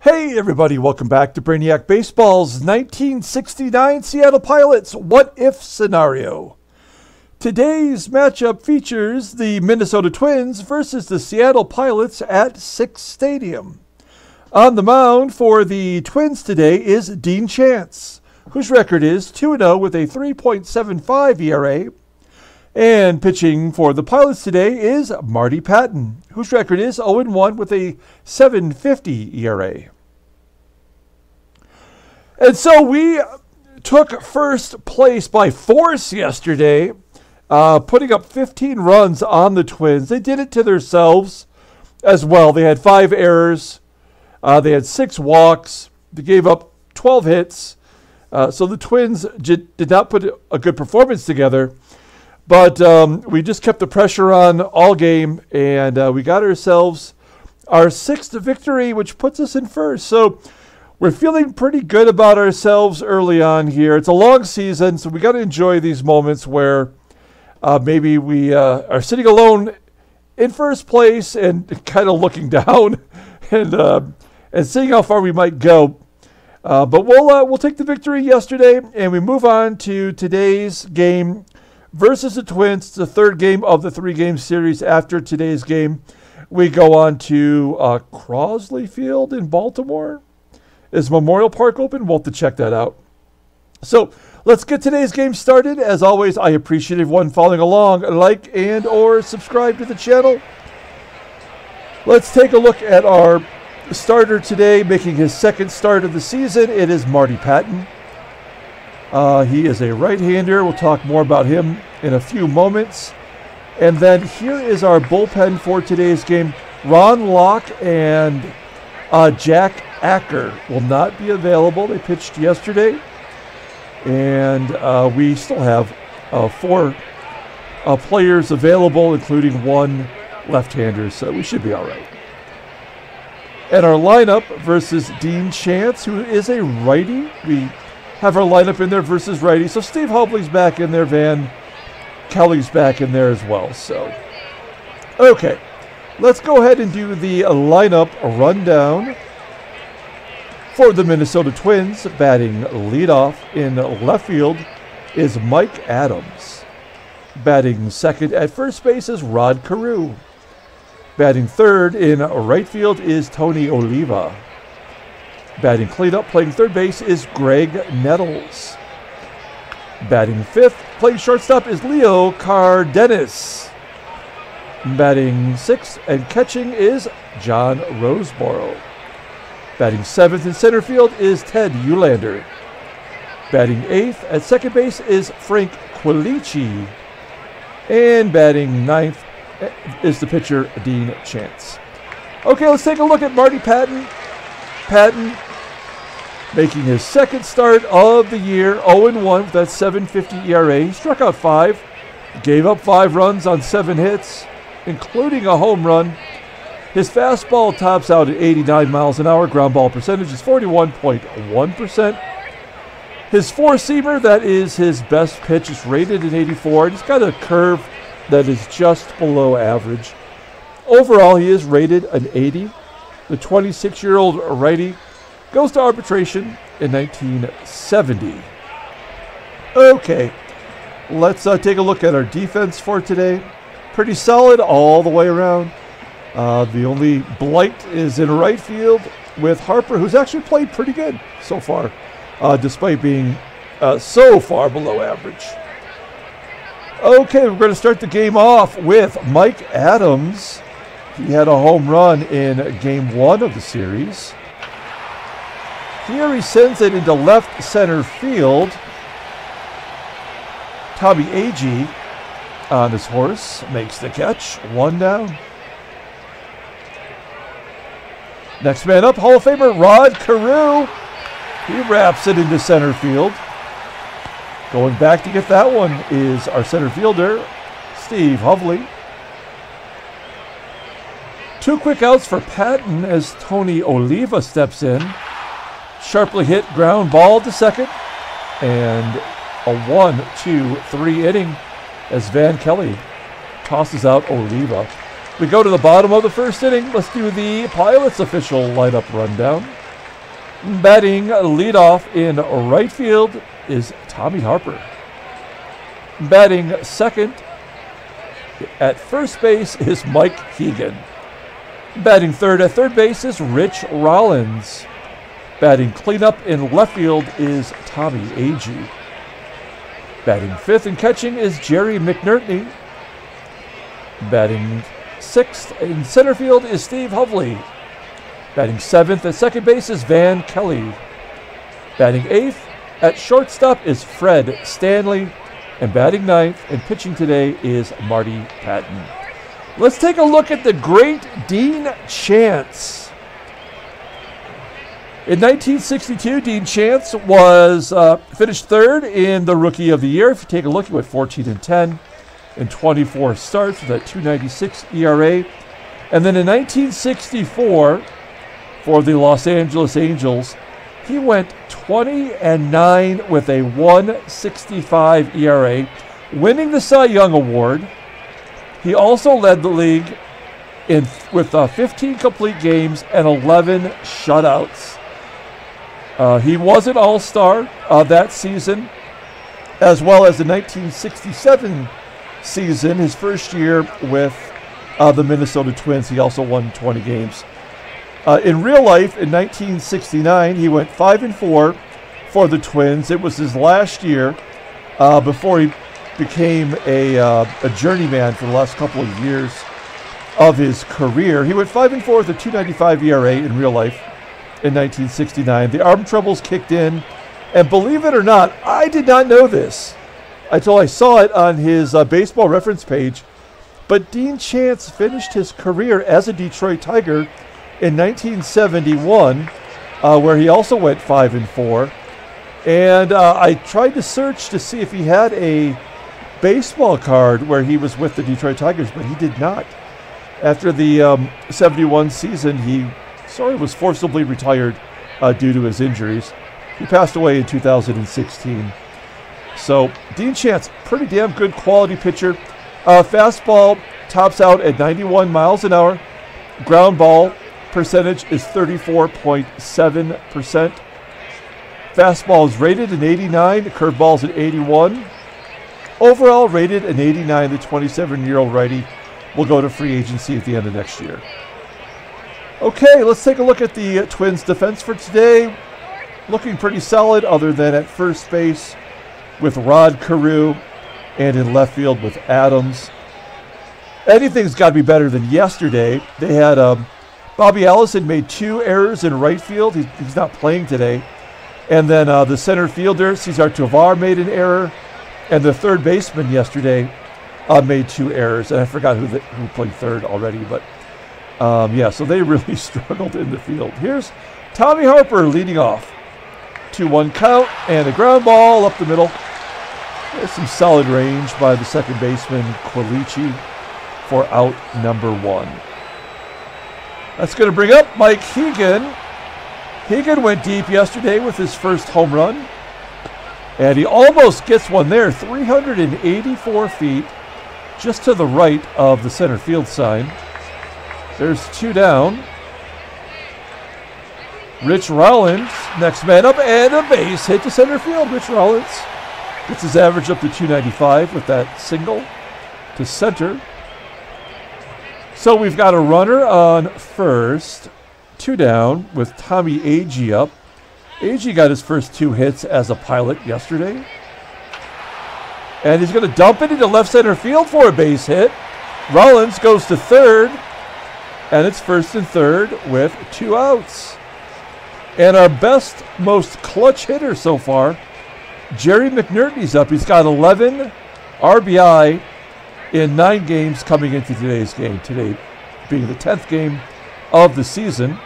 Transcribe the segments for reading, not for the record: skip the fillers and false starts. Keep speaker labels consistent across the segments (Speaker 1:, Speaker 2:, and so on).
Speaker 1: Hey everybody, welcome back to Brainiac Baseball's 1969 Seattle Pilots What If Scenario. Today's matchup features the Minnesota Twins versus the Seattle Pilots at Sick's Stadium. On the mound for the Twins today is Dean Chance, whose record is 2-0 with a 3.75 ERA. And pitching for the Pilots today is Marty Pattin, whose record is 0-1 with a 7.50 ERA. And so we took first place by force yesterday, putting up 15 runs on the Twins. They did it to themselves as well. They had 5 errors. They had 6 walks. They gave up 12 hits. So the Twins did not put a good performance together. But we just kept the pressure on all game, and we got ourselves our 6th victory, which puts us in first. So we're feeling pretty good about ourselves early on here. It's a long season, so we got to enjoy these moments where maybe we are sitting alone in first place and kind of looking down and seeing how far we might go. But we'll take the victory yesterday, and we move on to today's game versus the Twins, the third game of the 3-game series. After today's game, we go on to Crosley Field in Baltimore. Is Memorial Park open? We'll have to check that out. So let's get today's game started. As always, I appreciate everyone following along. Like and or subscribe to the channel. Let's take a look at our starter today, making his 2nd start of the season. It is Marty Pattin. He is a right-hander. We'll talk more about him in a few moments. And then here is our bullpen for today's game. Ron Locke and Jack Acker will not be available. They pitched yesterday. And we still have 4 players available, including 1 left-hander. So we should be all right. And our lineup versus Dean Chance, who is a righty. We have our lineup in there versus righty. So Steve Hovely's back in there. Van Kelly's back in there as well. So, okay. Let's go ahead and do the lineup rundown for the Minnesota Twins. Batting leadoff in left field is Mike Adams. Batting second at first base is Rod Carew. Batting third in right field is Tony Oliva. Batting cleanup, playing third base, is Graig Nettles. Batting fifth, playing shortstop, is Leo Cardenas. Batting sixth and catching is John Roseboro. Batting seventh in center field is Ted Uhlaender. Batting eighth at second base is Frank Quilici. And batting ninth is the pitcher, Dean Chance. Okay, let's take a look at Marty Pattin. Pattin making his 2nd start of the year, 0-1 with that 7.50 ERA. He struck out 5, gave up 5 runs on 7 hits, including a home run. His fastball tops out at 89 miles an hour. Ground ball percentage is 41.1%. His 4-seamer, that is his best pitch, is rated at 84. And he's got a curve that is just below average. Overall, he is rated an 80. The 26-year-old righty goes to arbitration in 1970. Okay, let's take a look at our defense for today. Pretty solid all the way around. The only blight is in right field with Harper, who's actually played pretty good so far, despite being so far below average. Okay, we're going to start the game off with Mike Adams. He had a home run in Game 1 of the series. Here he sends it into left center field. Tommie Agee on his horse makes the catch. 1 down. Next man up, Hall of Famer Rod Carew. He wraps it into center field. Going back to get that one is our center fielder, Steve Hovely. 2 quick outs for Pattin as Tony Oliva steps in. Sharply hit ground ball to second. And a 1-2-3 inning as Van Kelly tosses out Oliva. We go to the bottom of the first inning. Let's do the Pilots official lineup rundown. Batting leadoff in right field is Tommie Harper. Batting second at first base is Mike Hegan. Batting third at third base is Rich Rollins. Batting cleanup in left field is Tommie Agee. Batting fifth and catching is Jerry McNertney. Batting sixth in center field is Steve Hovely. Batting seventh at second base is Van Kelly. Batting eighth at shortstop is Fred Stanley. And batting ninth and pitching today is Marty Pattin. Let's take a look at the great Dean Chance. In 1962, Dean Chance was finished third in the Rookie of the Year. If you take a look, he went 14-10 in 24 starts with a 2.96 ERA. And then in 1964, for the Los Angeles Angels, he went 20-9 with a 1.65 ERA, winning the Cy Young Award. He also led the league with 15 complete games and 11 shutouts. He was an All-Star that season, as well as the 1967 season, his first year with the Minnesota Twins. He also won 20 games. In real life, in 1969, he went 5-4 for the Twins. It was his last year before he became a journeyman for the last couple of years of his career. He went 5-4 with a 2.95 ERA in real life in 1969. The arm troubles kicked in, and believe it or not, I did not know this until I saw it on his baseball reference page, but Dean Chance finished his career as a Detroit Tiger in 1971, where he also went 5-4. And I tried to search to see if he had a baseball card where he was with the Detroit Tigers, but he did not. After the 71 season, he was forcibly retired due to his injuries. He passed away in 2016. So Dean Chance, pretty damn good quality pitcher. Fastball tops out at 91 miles an hour. Ground ball percentage is 34.7%. Fastball is rated an 89. Curveball is an 81. Overall rated an 89. The 27-year-old righty will go to free agency at the end of next year. Okay, let's take a look at the Twins' defense for today. Looking pretty solid, other than at first base with Rod Carew and in left field with Adams. Anything's got to be better than yesterday. They had Bobby Allison made 2 errors in right field. He's not playing today. And then the center fielder, Cesar Tovar, made an error. And the third baseman yesterday made 2 errors. And I forgot who played third already. But, so they really struggled in the field. Here's Tommie Harper leading off. 2-1 count and a ground ball up the middle. There's some solid range by the second baseman, Quilici, for out number 1. That's going to bring up Mike Hegan. Hegan went deep yesterday with his first home run. And he almost gets one there, 384 feet, just to the right of the center field sign. There's 2 down. Rich Rollins, next man up, and a base hit to center field. Rich Rollins gets his average up to 295 with that single to center. So we've got a runner on first, 2 down with Tommie Agee up. Agee got his first 2 hits as a pilot yesterday. And he's going to dump it into left center field for a base hit. Rollins goes to third, and it's first and third with 2 outs. And our best, most clutch hitter so far, Jerry McNertney's up. He's got 11 RBI in 9 games coming into today's game. Today being the 10th game of the season.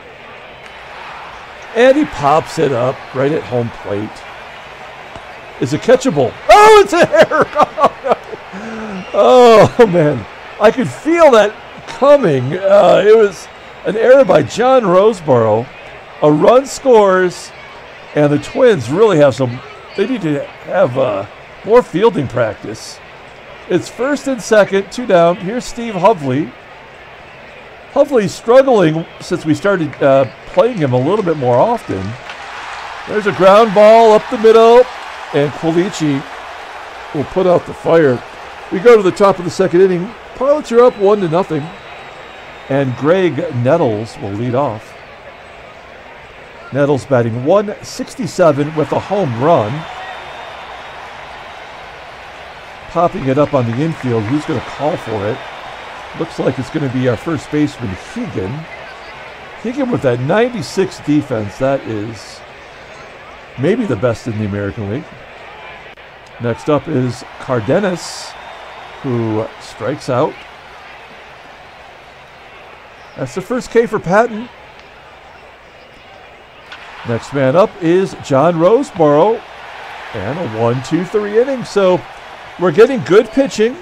Speaker 1: And he pops it up right at home plate. Is it catchable? Oh, it's an error! Oh, man. I could feel that coming. It was an error by John Roseboro. A run scores, and the Twins really have they need to have more fielding practice. It's first and second, 2 down. Here's Steve Hovely. Hovely's struggling since we started playing him a little bit more often. There's a ground ball up the middle, and Quilici will put out the fire. We go to the top of the second inning. Pilots are up 1-0, and Graig Nettles will lead off. Nettles batting .167 with a home run. Popping it up on the infield. Who's going to call for it? Looks like it's going to be our first baseman, Hegan. Hegan with that 96 defense. That is maybe the best in the American League. Next up is Cardenas, who strikes out. That's the first K for Pattin. Next man up is John Roseboro, and a 1-2-3 inning. So we're getting good pitching,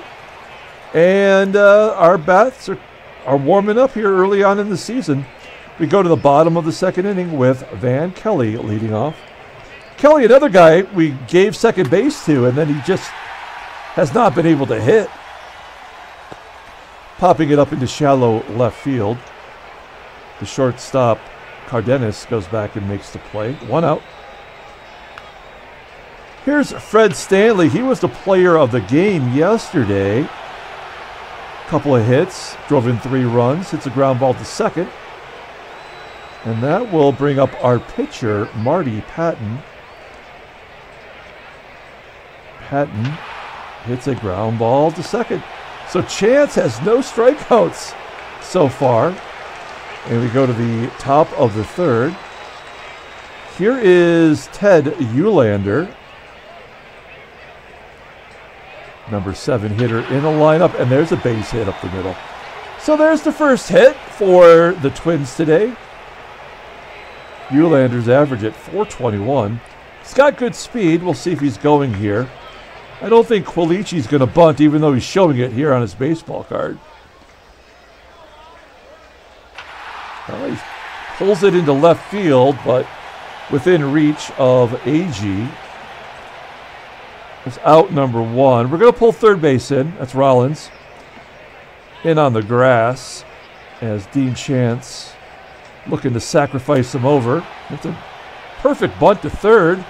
Speaker 1: and our bats are warming up here early on in the season. We go to the bottom of the second inning with Van Kelly leading off. Kelly, another guy we gave second base to, and then he just has not been able to hit. Popping it up into shallow left field. The shortstop, Cardenas, goes back and makes the play. 1 out. Here's Fred Stanley. He was the player of the game yesterday. Couple of hits, drove in 3 runs, hits a ground ball to second. And that will bring up our pitcher, Marty Pattin. Pattin hits a ground ball to second. So Chance has no strikeouts so far. And we go to the top of the third. Here is Ted Uhlaender, number 7 hitter in the lineup, and there's a base hit up the middle. So there's the first hit for the Twins today. Uhlander's average at .421. He's got good speed. We'll see if he's going here. I don't think Quilici's going to bunt, even though he's showing it here on his baseball card. Well, he pulls it into left field, but within reach of Agee. It's out number 1. We're going to pull third base in. That's Rollins. In on the grass as Dean Chance looking to sacrifice him over. It's a perfect bunt to third.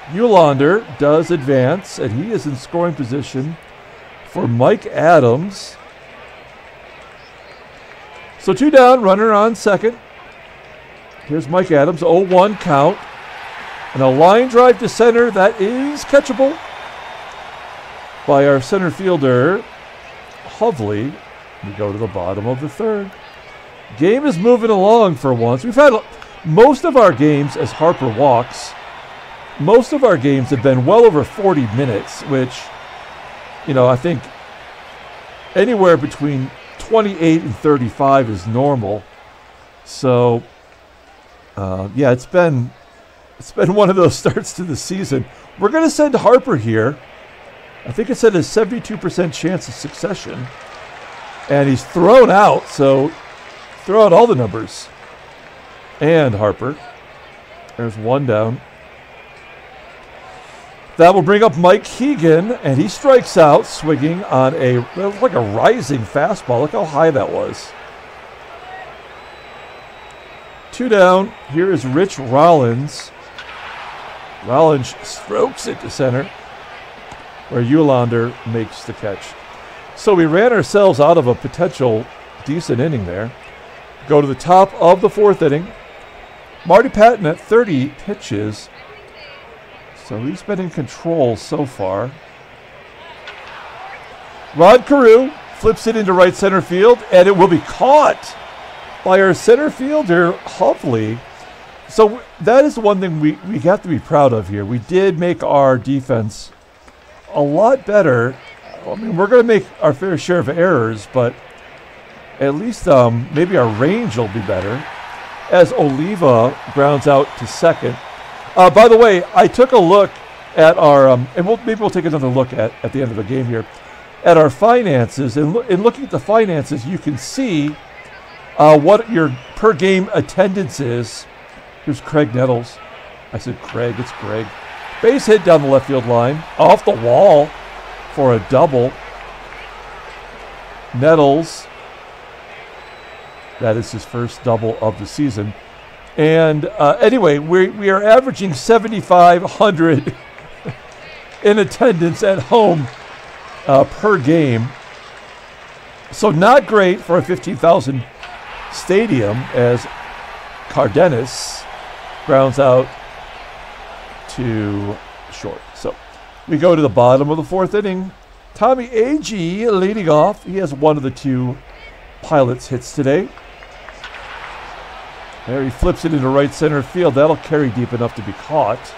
Speaker 1: Uhlaender does advance, and he is in scoring position for Mike Adams. So 2 down, runner on second. Here's Mike Adams, 0-1 count. And a line drive to center that is catchable by our center fielder, Hovely. We go to the bottom of the third. Game is moving along for once. We've had most of our games, as Harper walks, most of our games have been well over 40 minutes, which, you know, I think anywhere between 28 and 35 is normal. So, yeah, it's been one of those starts to the season. We're going to send Harper here. I think it said a 72% chance of succession. And he's thrown out, so throw out all the numbers. And Harper. There's 1 down. That will bring up Mike Hegan, and he strikes out, swinging on like a rising fastball. Look how high that was. 2 down. Here is Rich Rollins. Rollins strokes it to center, where Uhlaender makes the catch. So we ran ourselves out of a potential decent inning there. Go to the top of the 4th inning. Marty Pattin at 30 pitches. So he's been in control so far. Carew flips it into right center field, and it will be caught by our center fielder, Hovely. So that is one thing we have to be proud of here. We did make our defense a lot better. I mean, we're going to make our fair share of errors, but at least maybe our range will be better. As Oliva grounds out to second. By the way, I took a look at our, and maybe we'll take another look at the end of the game here, at our finances. And in looking at the finances, you can see what your per game attendance is. Here's Craig Nettles. I said Craig, it's Graig. Base hit down the left field line, off the wall for a double. Nettles, that is his first double of the season. And anyway, we are averaging 7,500 in attendance at home per game. So not great for a 15,000 stadium as Cardenas grounds out to short. So we go to the bottom of the fourth inning. Tommie Agee leading off. He has one of the two Pilots hits today. There he flips it into right center field. That'll carry deep enough to be caught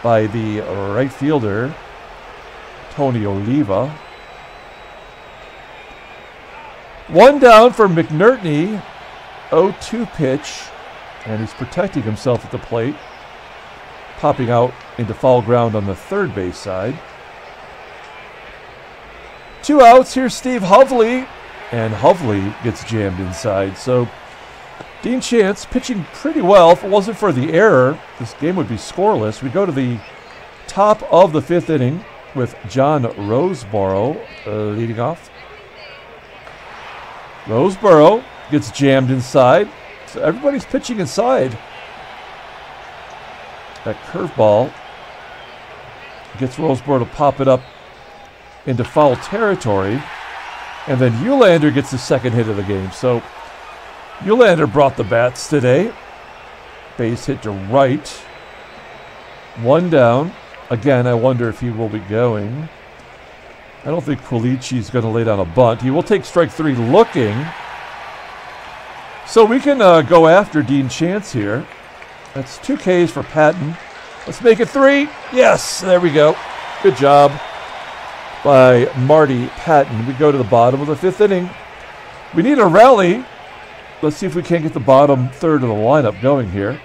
Speaker 1: by the right fielder, Tony Oliva. One down for McNertney. 0-2 pitch. And he's protecting himself at the plate. Popping out into foul ground on the third base side. 2 outs. Here's Steve Hovely. And Hovely gets jammed inside. So Dean Chance pitching pretty well. If it wasn't for the error, this game would be scoreless. We go to the top of the fifth inning with John Roseboro leading off. Roseboro gets jammed inside. So everybody's pitching inside. That curveball gets Roseboro to pop it up into foul territory. And then Uhlaender gets the second hit of the game. So Uhlaender brought the bats today. Base hit to right. One down. Again, I wonder if he will be going. I don't think Quilici is going to lay down a bunt. He will take strike three looking. So we can go after Dean Chance here. That's 2 Ks for Pattin. Let's make it 3. Yes, there we go. Good job by Marty Pattin. We go to the bottom of the fifth inning. We need a rally. Let's see if we can't get the bottom third of the lineup going here.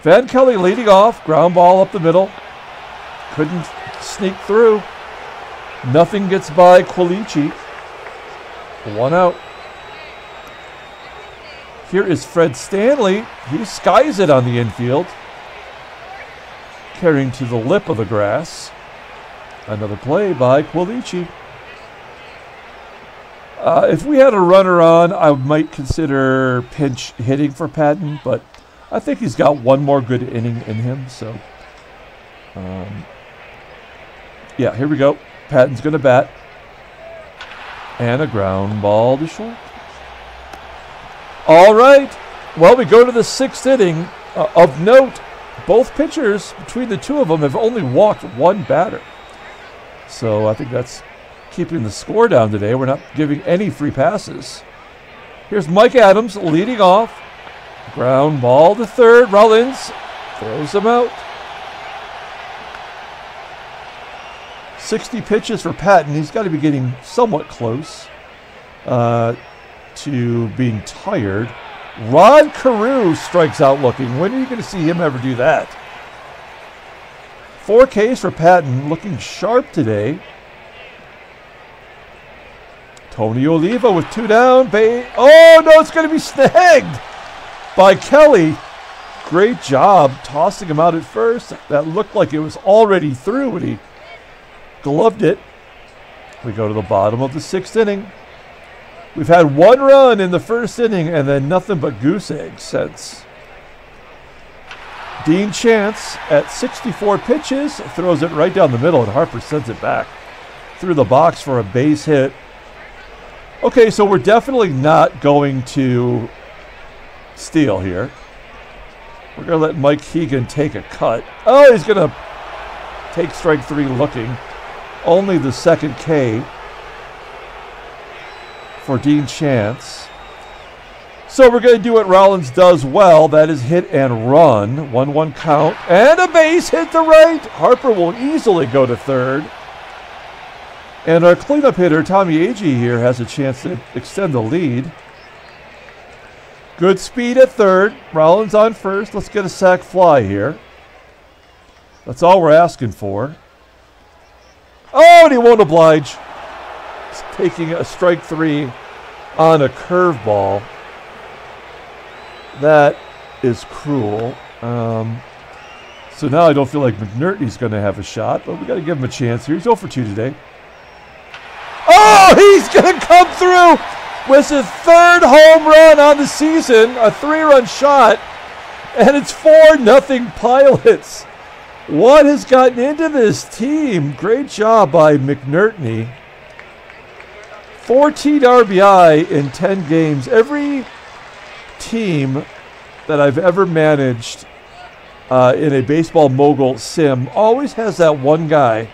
Speaker 1: Van Kelly leading off. Ground ball up the middle. Couldn't sneak through. Nothing gets by Quilici. 1 out. Here is Fred Stanley. He skies it on the infield. Carrying to the lip of the grass. Another play by Quilici. If we had a runner on, I might consider pinch hitting for Pattin, but I think he's got one more good inning in him. So, yeah, here we go. Pattin's going to bat. And a ground ball to short. All right. Well, we go to the sixth inning. Of note, both pitchers, between the two of them, have only walked one batter. So I think that's keeping the score down today. We're not giving any free passes. Here's Mike Adams leading off. Ground ball to third. Rollins throws him out. 60 pitches for Pattin. He's got to be getting somewhat close to being tired. Rod Carew strikes out looking. When are you going to see him ever do that? 4 Ks for Pattin, looking sharp today. Tony Oliva with 2 down. Oh, no, it's going to be snagged by Kelly. Great job tossing him out at first. That looked like it was already through when he gloved it. We go to the bottom of the sixth inning. We've had 1 run in the first inning and then nothing but goose eggs since. Dean Chance at 64 pitches throws it right down the middle, and Harper sends it back through the box for a base hit. Okay, so we're definitely not going to steal here. We're going to let Mike Hegan take a cut. Oh, he's going to take strike 3 looking. Only the second K for Dean Chance. So we're going to do what Rollins does well. That is hit and run. 1-1 count. And a base hit to right. Harper will easily go to third. And our cleanup hitter, Tommie Agee, here has a chance to extend the lead. Good speed at third. Rollins on first. Let's get a sac fly here. That's all we're asking for. Oh, and he won't oblige. He's taking a strike 3 on a curveball. That is cruel. So now I don't feel like McNertney's going to have a shot, but we got to give him a chance here. He's 0 for 2 today. Oh, he's going to come through. with his third home run on the season, a 3-run shot, and it's 4-0 Pilots. What has gotten into this team? Great job by McNertney. 14 RBI in 10 games. Every team that I've ever managed in a baseball mogul sim always has that one guy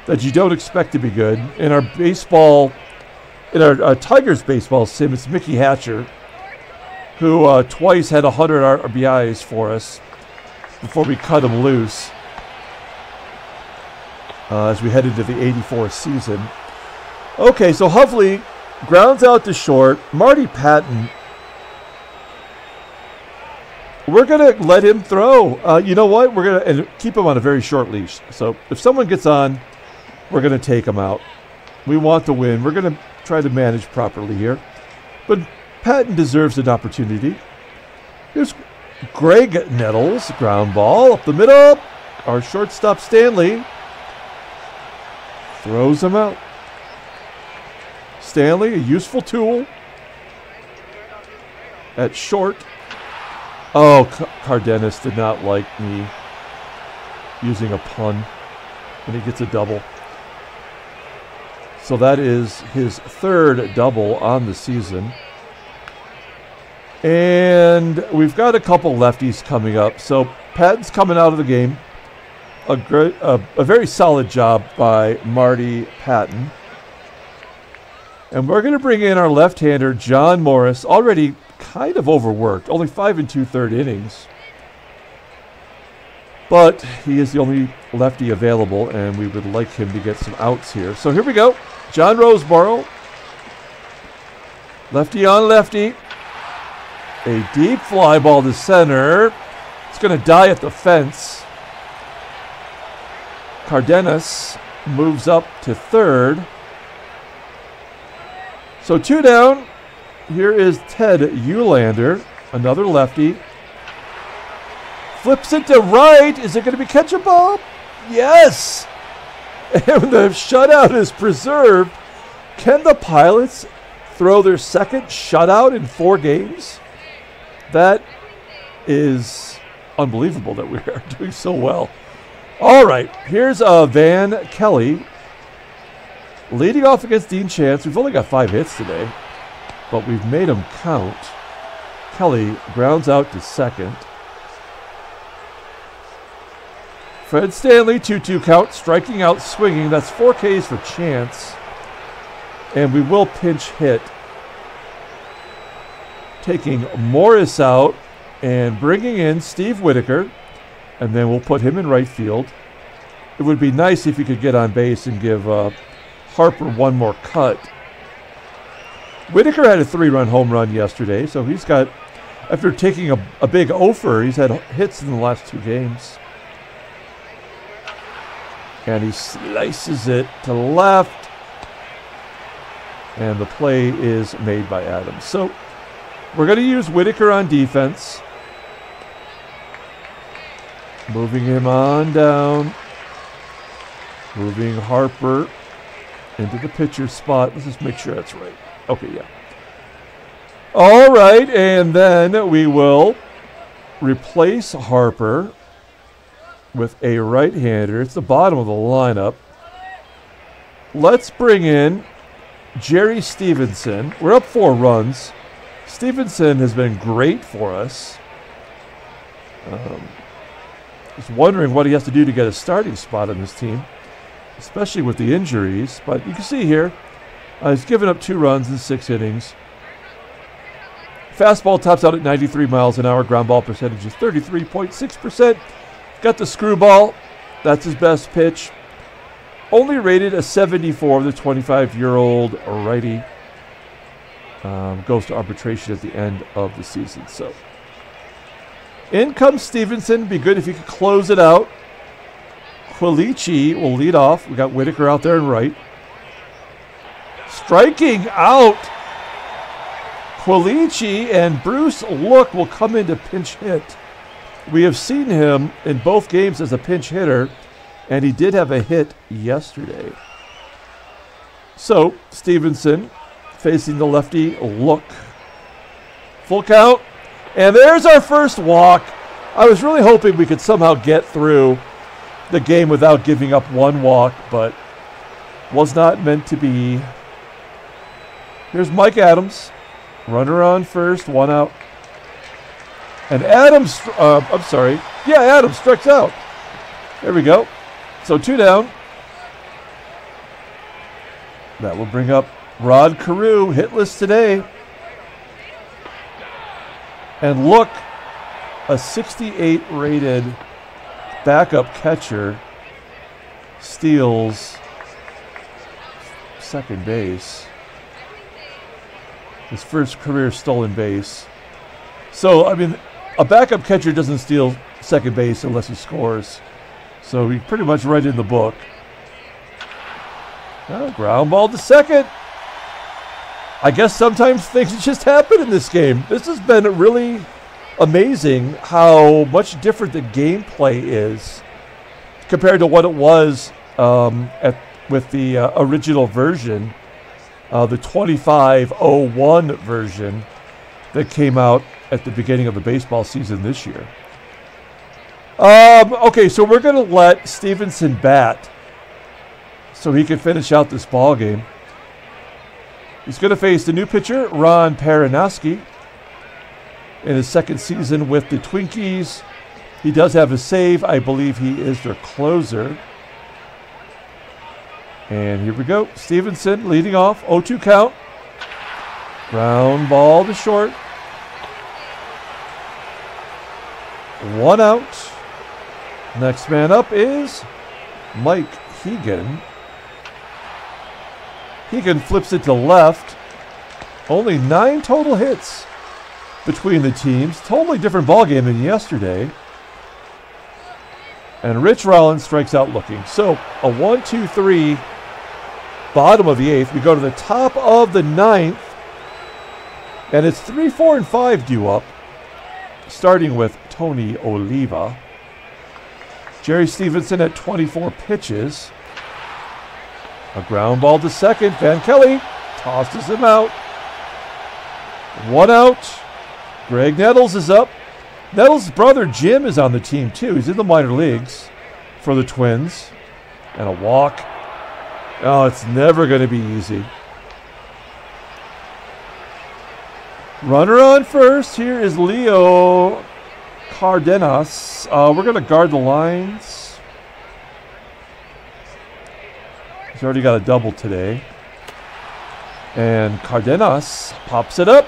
Speaker 1: that you don't expect to be good. In our Tigers baseball sim, it's Mickey Hatcher, who twice had 100 RBIs for us before we cut him loose as we head into the 84 season. Okay, so Hovely grounds out to short. Marty Pattin, we're going to let him throw. You know what? We're going to keep him on a very short leash. So if someone gets on, we're going to take him out. We want to win. We're going to try to manage properly here. But Pattin deserves an opportunity. Here's Graig Nettles, ground ball up the middle. Our shortstop Stanley throws him out. Stanley, a useful tool at short. Oh, Cardenas did not like me using a pun, and he gets a double. So that is his third double on the season. And we've got a couple lefties coming up. So Pattin's coming out of the game. A very solid job by Marty Pattin. And we're going to bring in our left-hander, John Morris, already kind of overworked. Only 5 2/3 innings. But he is the only lefty available, and we would like him to get some outs here. So here we go. John Roseboro. Lefty on lefty. A deep fly ball to center. It's going to die at the fence. Cardenas moves up to third. So 2 down. Here is Ted Uhlaender, another lefty. Flips it to right. Is it going to be catchable? Yes! And the shutout is preserved. Can the Pilots throw their second shutout in 4 games? That is unbelievable that we are doing so well. All right, here's Van Kelly leading off against Dean Chance. We've only got 5 hits today, but we've made them count. Kelly grounds out to second. Fred Stanley, 2-2 count, striking out, swinging. That's 4 Ks for Chance. And we will pinch hit, taking Morris out and bringing in Steve Whitaker, and then we'll put him in right field. It would be nice if he could get on base and give Harper one more cut. Whitaker had a 3-run home run yesterday, so he's got, after taking a big offer, he's had hits in the last 2 games. And he slices it to left, and the play is made by Adams. So we're going to use Whitaker on defense. Moving him on down. Moving Harper into the pitcher spot. Let's just make sure that's right. Okay, yeah. All right, and then we will replace Harper with a right-hander. It's the bottom of the lineup. Let's bring in Jerry Stevenson. We're up 4 runs. Stevenson has been great for us. Just wondering what he has to do to get a starting spot on this team, especially with the injuries. But you can see here, he's given up 2 runs in 6 innings. Fastball tops out at 93 miles an hour. Ground ball percentage is 33.6%. Got the screwball. That's his best pitch. Only rated a 74. The 25-year-old righty goes to arbitration at the end of the season. So in comes Stevenson. Be good if you could close it out. Quilici will lead off. We got Whitaker out there in right. Striking out. Quilici and Bruce Look will come in to pinch hit. We have seen him in both games as a pinch hitter, and he did have a hit yesterday. So Stevenson facing the lefty. Look. Full count. And there's our first walk. I was really hoping we could somehow get through the game without giving up one walk, but was not meant to be. Here's Mike Adams. Runner on first, one out. And Adams, Adams strikes out. There we go. So 2 down. That will bring up Rod Carew, hitless today. And look, a 68 rated backup catcher steals second base. His first career stolen base. So, I mean, a backup catcher doesn't steal second base unless he scores. So he pretty much right in the book. Ground ball to second. I guess sometimes things just happen in this game. This has been really amazing how much different the gameplay is compared to what it was with the original version, the 2501 version that came out at the beginning of the baseball season this year. Okay, so we're going to let Stevenson bat so he can finish out this ball game. He's going to face the new pitcher, Ron Perinaski, in his second season with the Twinkies. He does have a save. I believe he is their closer. And here we go. Stevenson leading off. 0-2 count. Ground ball to short. 1 out. Next man up is Mike Hegan. Hegan flips it to left. Only 9 total hits between the teams. Totally different ball game than yesterday. And Rich Rollins strikes out looking. So a 1-2-3, bottom of the 8th. We go to the top of the 9th. And it's 3, 4, and 5 due up. Starting with Tony Oliva. Jerry Stevenson at 24 pitches. A ground ball to second. Van Kelly tosses him out. 1 out. Graig Nettles is up. Nettles' brother Jim is on the team too. He's in the minor leagues for the Twins. And a walk. Oh, it's never going to be easy. Runner on first. Here is Leo Cardenas. We're going to guard the lines. He's already got a double today. And Cardenas pops it up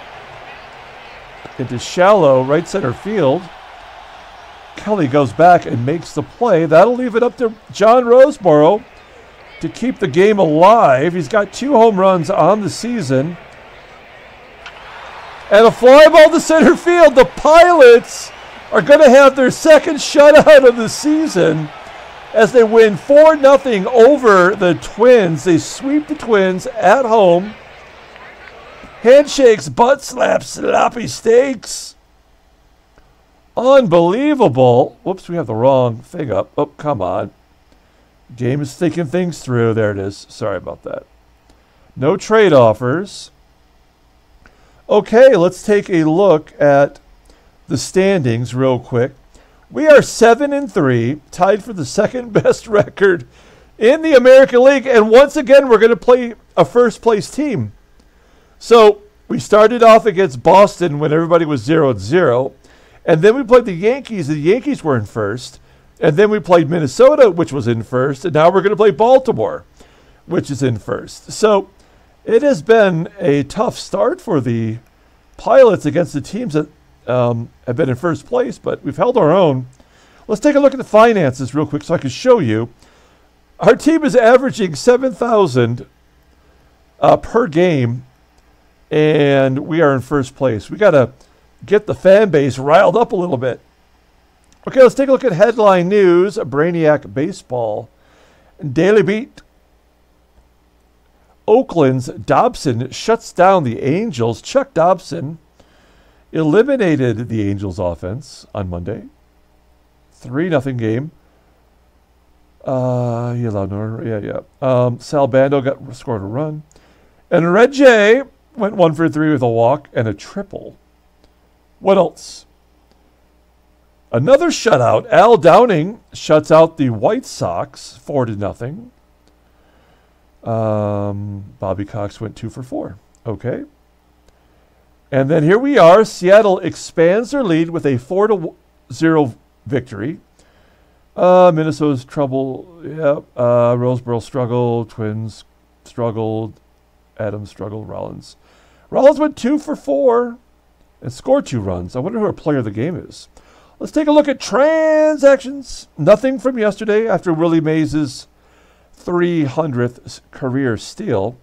Speaker 1: into shallow right center field. Kelly goes back and makes the play. That'll leave it up to John Roseboro to keep the game alive. He's got 2 home runs on the season. And a fly ball to center field. The Pilots are going to have their second shutout of the season as they win 4-0 over the Twins. They sweep the Twins at home. Handshakes, butt slaps, sloppy steaks. Unbelievable. Whoops, we have the wrong thing up. Oh, come on. Game is thinking things through. There it is. Sorry about that. No trade offers. Okay, let's take a look at the standings real quick. We are 7-3, tied for the second best record in the American League. And once again, we're going to play a first place team. So we started off against Boston when everybody was 0-0. And then we played the Yankees. The Yankees were in first. And then we played Minnesota, which was in first. And now we're going to play Baltimore, which is in first. So it has been a tough start for the Pilots against the teams that have been in first place, but we've held our own. Let's take a look at the finances real quick so I can show you. Our team is averaging $7,000 per game, and we are in first place. We got to get the fan base riled up a little bit. Okay, let's take a look at headline news. Brainiac Baseball. Daily Beat. Oakland's Dobson shuts down the Angels. Chuck Dobson eliminated the Angels offense on Monday. 3-0 game. He allowed no, Sal Bando scored a run. And Red J went 1 for 3 with a walk and a triple. What else? Another shutout. Al Downing shuts out the White Sox 4-0. Bobby Cox went 2 for 4. Okay. And then here we are. Seattle expands their lead with a 4-0 victory. Minnesota's trouble. Yep. Roseboro struggled. Twins struggled. Adams struggled. Rollins went 2 for 4 and scored 2 runs. I wonder who our player of the game is. Let's take a look at transactions. Nothing from yesterday after Willie Mays' 300th career steal.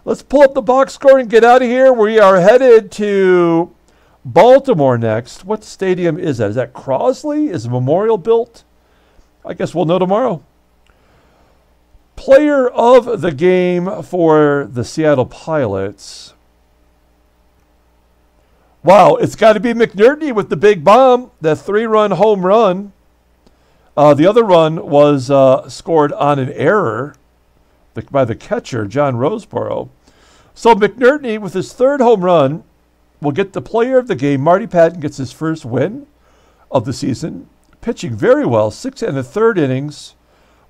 Speaker 1: Let's pull up the box score and get out of here. We are headed to Baltimore next. What stadium is that? Is that Crosley? Is Memorial built? I guess we'll know tomorrow. Player of the game for the Seattle Pilots. Wow, it's got to be McNertney with the big bomb, that 3-run home run. The other run was scored on an error by the catcher, John Roseboro. So McNertney, with his 3rd home run, will get the player of the game. Marty Pattin gets his first win of the season, pitching very well, 6 1/3 innings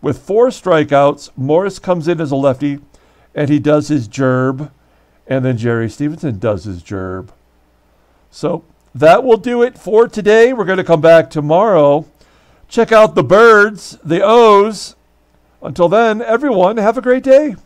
Speaker 1: with 4 strikeouts. Morris comes in as a lefty, and he does his gerb, and then Jerry Stevenson does his gerb. So that will do it for today. We're going to come back tomorrow. Check out the birds, the O's. Until then, everyone, have a great day.